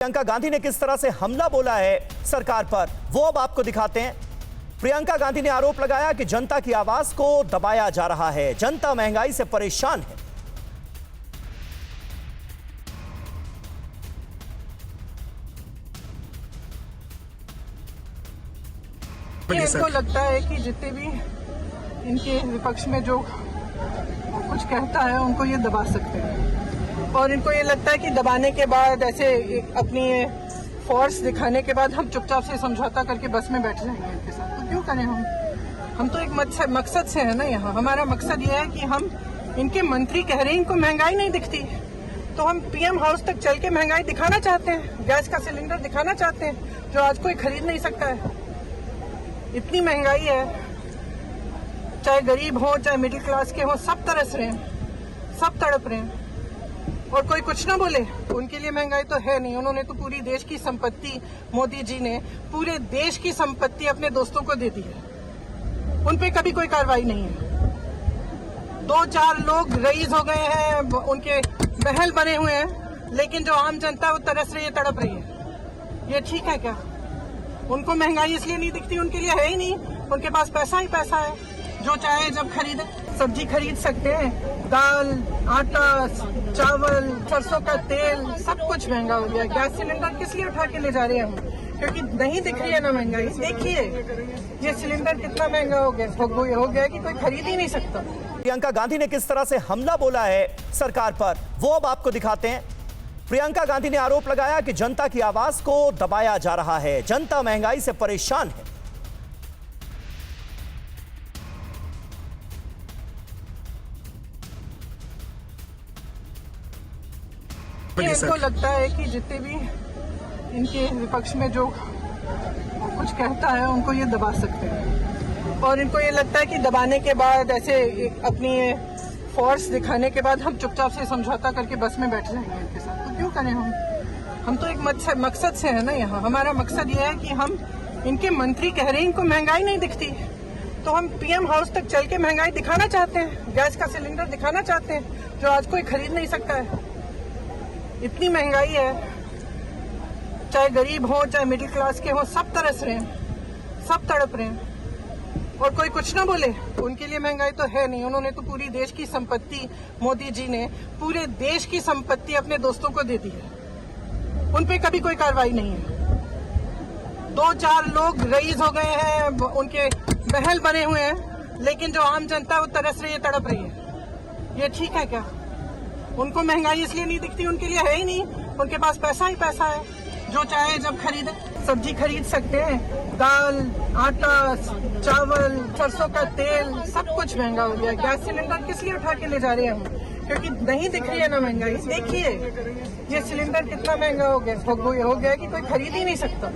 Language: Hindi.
प्रियंका गांधी ने किस तरह से हमला बोला है सरकार पर, वो अब आपको दिखाते हैं। प्रियंका गांधी ने आरोप लगाया कि जनता की आवाज को दबाया जा रहा है, जनता महंगाई से परेशान है। इनको लगता है कि जितने भी इनके विपक्ष में जो कुछ कहता है उनको ये दबा सकते हैं, और इनको ये लगता है कि दबाने के बाद ऐसे अपनी फोर्स दिखाने के बाद हम चुपचाप से समझौता करके बस में बैठ जाएंगे इनके साथ। तो क्यों करें हम तो एक मकसद से है ना यहाँ। हमारा मकसद ये है कि हम इनके मंत्री कह रहे हैं इनको महंगाई नहीं दिखती, तो हम पीएम हाउस तक चल के महंगाई दिखाना चाहते हैं, गैस का सिलेंडर दिखाना चाहते हैं जो आज कोई खरीद नहीं सकता है। इतनी महंगाई है, चाहे गरीब हो चाहे मिडिल क्लास के हो, सब तरस रहे हैं, सब तड़प रहे हैं, और कोई कुछ ना बोले। उनके लिए महंगाई तो है नहीं। उन्होंने तो पूरी देश की संपत्ति, मोदी जी ने पूरे देश की संपत्ति अपने दोस्तों को दे दी है, उन पे कभी कोई कार्रवाई नहीं है। 2-4 लोग रईस हो गए हैं, उनके महल बने हुए हैं, लेकिन जो आम जनता है वो तरस रही है, तड़प रही है। ये ठीक है क्या? उनको महंगाई इसलिए नहीं दिखती, उनके लिए है ही नहीं, उनके पास पैसा ही पैसा है, जो चाहे जब खरीदे। सब्जी खरीद सकते हैं, दाल, आटा, चावल, सरसों का तेल, सब कुछ महंगा हो गया। गैस सिलेंडर किस लिए उठा के ले जा रहे हैं हम? क्योंकि नहीं दिख रही है ना महंगाई। देखिए ये सिलेंडर कितना महंगा हो गया कि कोई खरीद ही नहीं सकता। प्रियंका गांधी ने किस तरह से हमला बोला है सरकार पर, वो अब आपको दिखाते हैं। प्रियंका गांधी ने आरोप लगाया कि जनता की आवाज को दबाया जा रहा है, जनता महंगाई से परेशान है। इनको लगता है कि जितने भी इनके विपक्ष में जो कुछ कहता है उनको ये दबा सकते हैं, और इनको ये लगता है कि दबाने के बाद ऐसे अपनी फोर्स दिखाने के बाद हम चुपचाप से समझौता करके बस में बैठ जाएंगे इनके साथ। तो क्यों करें हम तो एक मकसद से है ना यहाँ। हमारा मकसद ये है कि हम इनके मंत्री कह रहे हैं इनको महंगाई नहीं दिखती, तो हम पीएम हाउस तक चल के महंगाई दिखाना चाहते हैं, गैस का सिलेंडर दिखाना चाहते हैं जो आज कोई खरीद नहीं सकता है। इतनी महंगाई है, चाहे गरीब हो चाहे मिडिल क्लास के हो, सब तरस रहे हैं, सब तड़प रहे हैं, और कोई कुछ ना बोले। उनके लिए महंगाई तो है नहीं। उन्होंने तो पूरी देश की संपत्ति, मोदी जी ने पूरे देश की संपत्ति अपने दोस्तों को दे दी है, उन पे कभी कोई कार्रवाई नहीं है। 2-4 लोग रईस हो गए हैं, उनके महल बने हुए हैं, लेकिन जो आम जनता है वो तरस रही है, तड़प रही है। ये ठीक है क्या? उनको महंगाई इसलिए नहीं दिखती, उनके लिए है ही नहीं, उनके पास पैसा ही पैसा है, जो चाहे जब खरीदे। सब्जी खरीद सकते हैं, दाल, आटा, चावल, सरसों का तेल, सब कुछ महंगा हो गया। गैस सिलेंडर किस लिए उठा के ले जा रहे हैं हम? क्योंकि नहीं दिख रही है ना महंगाई। देखिए ये सिलेंडर कितना महंगा हो गया कि कोई खरीद ही नहीं सकता।